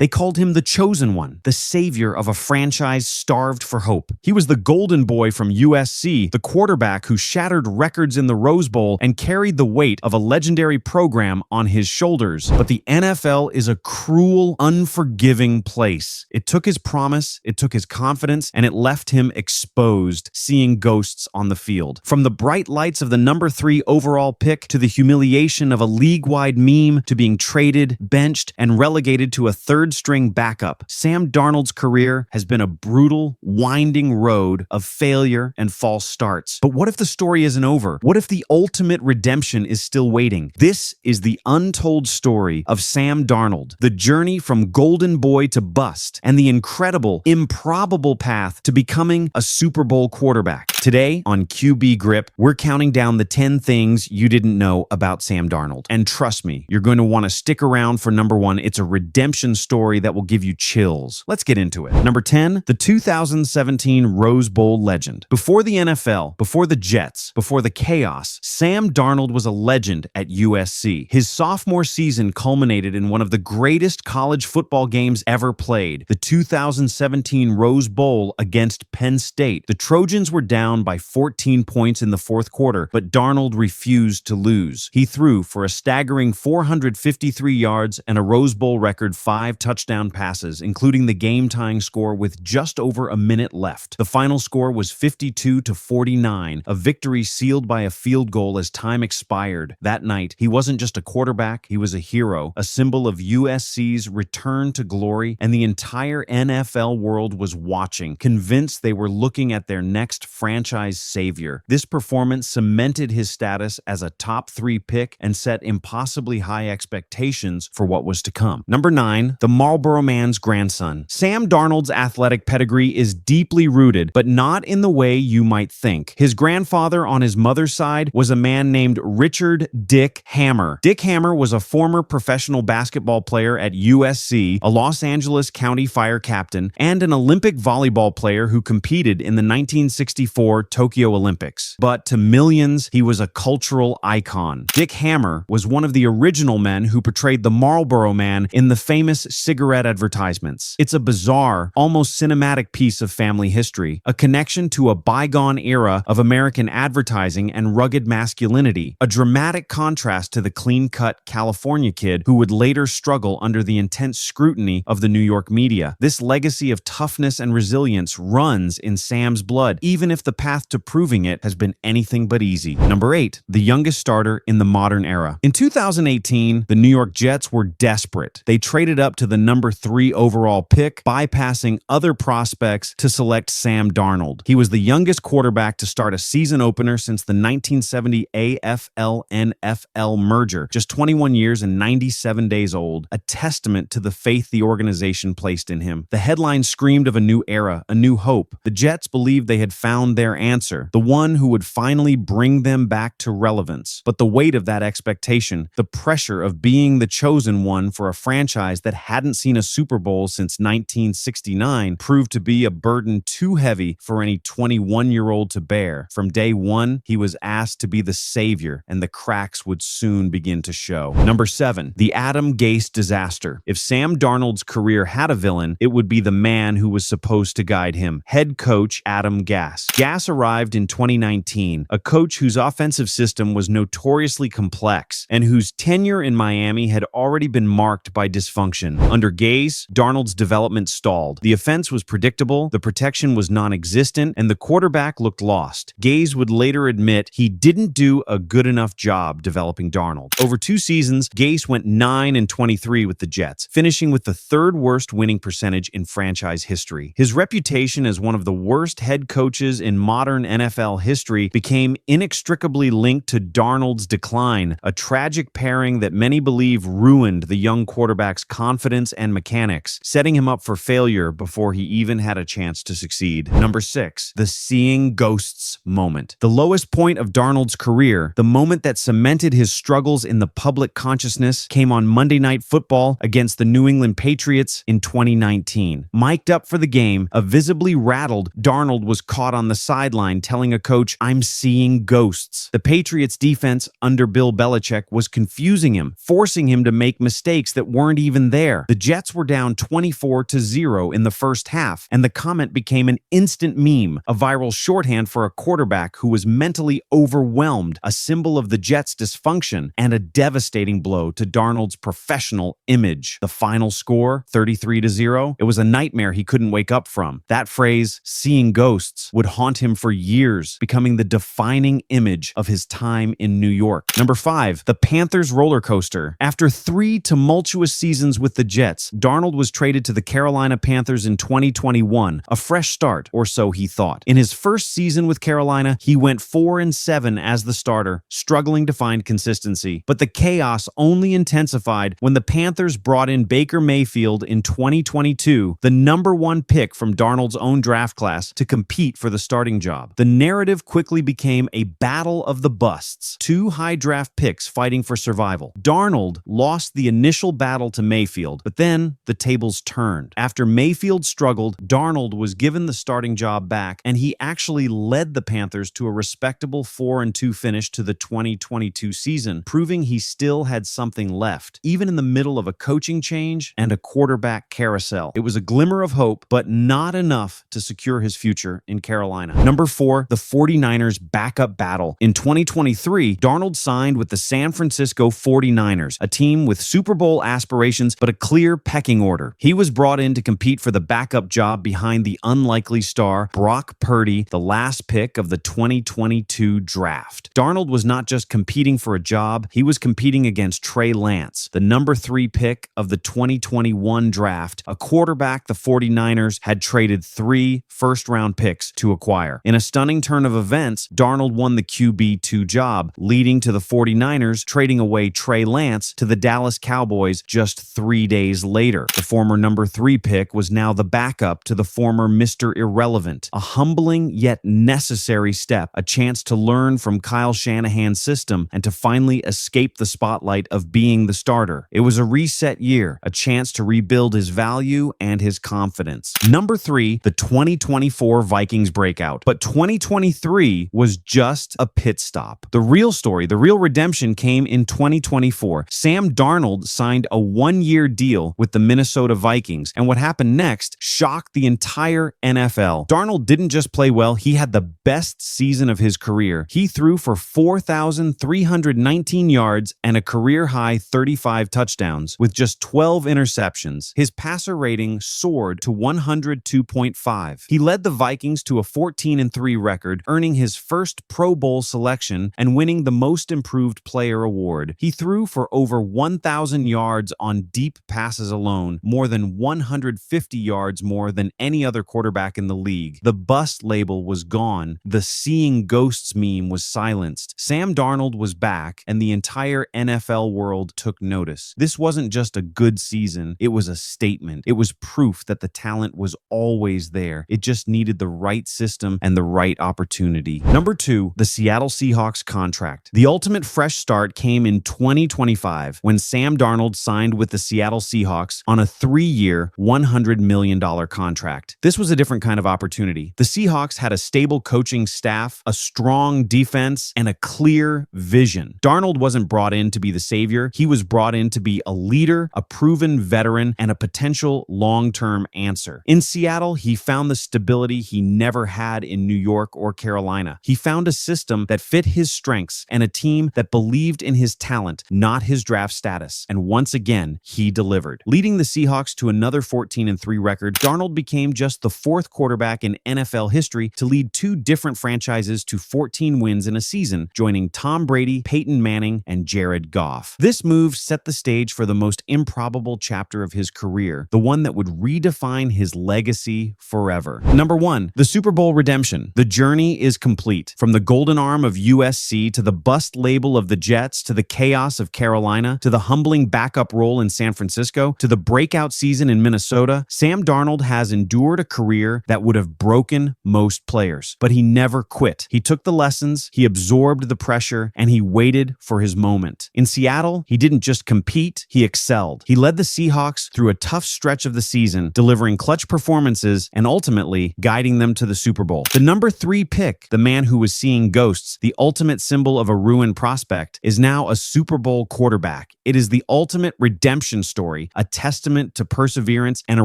They called him the chosen one, the savior of a franchise starved for hope. He was the golden boy from USC, the quarterback who shattered records in the Rose Bowl and carried the weight of a legendary program on his shoulders. But the NFL is a cruel, unforgiving place. It took his promise, it took his confidence, and it left him exposed, seeing ghosts on the field. From the bright lights of the number 3 overall pick to the humiliation of a league-wide meme to being traded, benched, and relegated to a third-string backup, Sam Darnold's career has been a brutal, winding road of failure and false starts. But what if the story isn't over? What if the ultimate redemption is still waiting? This is the untold story of Sam Darnold, the journey from golden boy to bust, and the incredible, improbable path to becoming a Super Bowl quarterback. Today on QB Grip, we're counting down the 10 things you didn't know about Sam Darnold. And trust me, you're going to want to stick around for number 1. It's a redemption story that will give you chills. Let's get into it. Number 10, the 2017 Rose Bowl legend. Before the NFL, before the Jets, before the chaos, Sam Darnold was a legend at USC. His sophomore season culminated in one of the greatest college football games ever played, the 2017 Rose Bowl against Penn State. The Trojans were down by 14 points in the fourth quarter, but Darnold refused to lose. He threw for a staggering 453 yards and a Rose Bowl record 5 touchdown passes, including the game-tying score with just over a minute left. The final score was 52-49, a victory sealed by a field goal as time expired. That night, he wasn't just a quarterback, he was a hero, a symbol of USC's return to glory, and the entire NFL world was watching, convinced they were looking at their next franchise savior. This performance cemented his status as a top 3 pick and set impossibly high expectations for what was to come. Number 9, the Marlboro Man's grandson. Sam Darnold's athletic pedigree is deeply rooted, but not in the way you might think. His grandfather on his mother's side was a man named Richard Dick Hammer. Dick Hammer was a former professional basketball player at USC, a Los Angeles County fire captain, and an Olympic volleyball player who competed in the 1964 Tokyo Olympics. But to millions, he was a cultural icon. Dick Hammer was one of the original men who portrayed the Marlboro Man in the famous cigarette advertisements. It's a bizarre, almost cinematic piece of family history, a connection to a bygone era of American advertising and rugged masculinity, a dramatic contrast to the clean-cut California kid who would later struggle under the intense scrutiny of the New York media. This legacy of toughness and resilience runs in Sam's blood, even if the path to proving it has been anything but easy. Number 8, the youngest starter in the modern era. In 2018, the New York Jets were desperate. They traded up to the number 3 overall pick, bypassing other prospects to select Sam Darnold. He was the youngest quarterback to start a season opener since the 1970 AFL-NFL merger, just 21 years and 97 days old, a testament to the faith the organization placed in him. The headline screamed of a new era, a new hope. The Jets believed they had found their answer, the one who would finally bring them back to relevance. But the weight of that expectation, the pressure of being the chosen one for a franchise that hadn't seen a Super Bowl since 1969, proved to be a burden too heavy for any 21-year-old to bear. From day one, he was asked to be the savior, and the cracks would soon begin to show. Number 7, the Adam Gase disaster. If Sam Darnold's career had a villain, it would be the man who was supposed to guide him, head coach Adam Gase. Gase arrived in 2019, a coach whose offensive system was notoriously complex and whose tenure in Miami had already been marked by dysfunction. Under Gase, Darnold's development stalled. The offense was predictable, the protection was non-existent, and the quarterback looked lost. Gase would later admit he didn't do a good enough job developing Darnold. Over 2 seasons, Gase went 9-23 with the Jets, finishing with the 3rd worst winning percentage in franchise history. His reputation as one of the worst head coaches in modern NFL history became inextricably linked to Darnold's decline, a tragic pairing that many believe ruined the young quarterback's confidence and mechanics, setting him up for failure before he even had a chance to succeed. Number 6, the seeing ghosts moment. The lowest point of Darnold's career, the moment that cemented his struggles in the public consciousness, came on Monday Night Football against the New England Patriots in 2019. Mic'd up for the game, a visibly rattled Darnold was caught on the sideline telling a coach, "I'm seeing ghosts." The Patriots' defense under Bill Belichick was confusing him, forcing him to make mistakes that weren't even there. The Jets were down 24-0 in the first half, and the comment became an instant meme, a viral shorthand for a quarterback who was mentally overwhelmed, a symbol of the Jets' dysfunction, and a devastating blow to Darnold's professional image. The final score, 33-0, it was a nightmare he couldn't wake up from. That phrase, "seeing ghosts," would haunt him for years, becoming the defining image of his time in New York. Number 5, the Panthers roller coaster. After 3 tumultuous seasons with the Jets, Darnold was traded to the Carolina Panthers in 2021, a fresh start, or so he thought. In his first season with Carolina, he went 4-7 as the starter, struggling to find consistency. But the chaos only intensified when the Panthers brought in Baker Mayfield in 2022, the #1 pick from Darnold's own draft class, to compete for the starting job. The narrative quickly became a battle of the busts, 2 high draft picks fighting for survival. Darnold lost the initial battle to Mayfield, but then the tables turned. After Mayfield struggled, Darnold was given the starting job back, and he actually led the Panthers to a respectable 4-2 finish to the 2022 season, proving he still had something left, even in the middle of a coaching change and a quarterback carousel. It was a glimmer of hope, but not enough to secure his future in Carolina. Number 4, the 49ers backup battle. In 2023, Darnold signed with the San Francisco 49ers, a team with Super Bowl aspirations but a clear pecking order. He was brought in to compete for the backup job behind the unlikely star Brock Purdy, the last pick of the 2022 draft. Darnold was not just competing for a job, he was competing against Trey Lance, the number 3 pick of the 2021 draft, a quarterback the 49ers had traded 3 first-round picks to acquire. In a stunning turn of events, Darnold won the QB2 job, leading to the 49ers trading away Trey Lance to the Dallas Cowboys just 3 days later. The former number 3 pick was now the backup to the former Mr. Irrelevant, a humbling yet necessary step, a chance to learn from Kyle Shanahan's system and to finally escape the spotlight of being the starter. It was a reset year, a chance to rebuild his value and his confidence. Number 3, the 2024 Vikings Breakout. But 2023 was just a pit stop. The real story, the real redemption came in 2024. Sam Darnold signed a 1-year deal with the Minnesota Vikings, and what happened next shocked the entire NFL. Darnold didn't just play well, he had the best season of his career. He threw for 4,319 yards and a career-high 35 touchdowns with just 12 interceptions. His passer rating soared to 102.5. He led the Vikings to a 14-3 record, earning his first Pro Bowl selection and winning the Most Improved Player award. He threw for over 1,000 yards on deep passes alone, more than 150 yards more than any other quarterback in the league. The bust label was gone. The seeing ghosts meme was silenced. Sam Darnold was back, and the entire NFL world took notice. This wasn't just a good season, it was a statement. It was proof that the talent was always there. It just needed the right system and the right opportunity. Number 2, the Seattle Seahawks contract. The ultimate fresh start came in 2025 when Sam Darnold signed with the Seattle Seahawks on a 3-year, $100 million contract. This was a different kind of opportunity. The Seahawks had a stable coaching staff, a strong defense, and a clear vision. Darnold wasn't brought in to be the savior. He was brought in to be a leader, a proven veteran, and a potential long-term answer. In Seattle, he found the stability he never had in New York or Carolina. He found a system that fit his strengths and a team that believed in his talent, not his draft status. And once again, he delivered. Leading the Seahawks to another 14-3 record, Darnold became just the 4th quarterback in NFL history to lead 2 different franchises to 14 wins in a season, joining Tom Brady, Peyton Manning, and Jared Goff. This move set the stage for the most improbable chapter of his career, the one that would redefine his legacy forever. Number 1, the Super Bowl redemption. The journey is complete. From the golden arm of USC to the bust label of the Jets to the chaos of Carolina to the humbling backup role in San Francisco to the breakout season in Minnesota, Sam Darnold has endured a career that would have broken most players. But he never quit. He took the lessons, he absorbed the pressure, and he waited for his moment. In Seattle, he didn't just compete, he excelled. He led the Seahawks through a tough stretch of the season, delivering clutch performances and ultimately guiding them to the Super Bowl. Bowl. The number 3 pick, the man who was seeing ghosts, the ultimate symbol of a ruined prospect, is now a Super Bowl quarterback. It is the ultimate redemption story, a testament to perseverance and a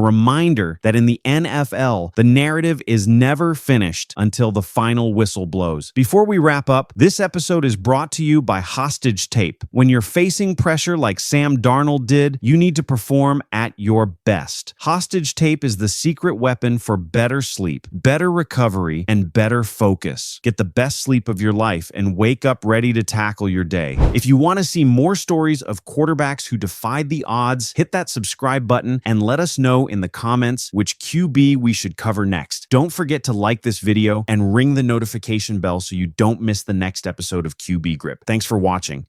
reminder that in the NFL, the narrative is never finished until the final whistle blows. Before we wrap up, this episode is brought to you by Hostage Tape. When you're facing pressure like Sam Darnold did, you need to perform at your best. Hostage Tape is the secret weapon for better sleep, better recovery, and better focus. Get the best sleep of your life and wake up ready to tackle your day. If you want to see more stories of quarterbacks who defied the odds, hit that subscribe button and let us know in the comments which QB we should cover next. Don't forget to like this video and ring the notification bell so you don't miss the next episode of QB Grip. Thanks for watching.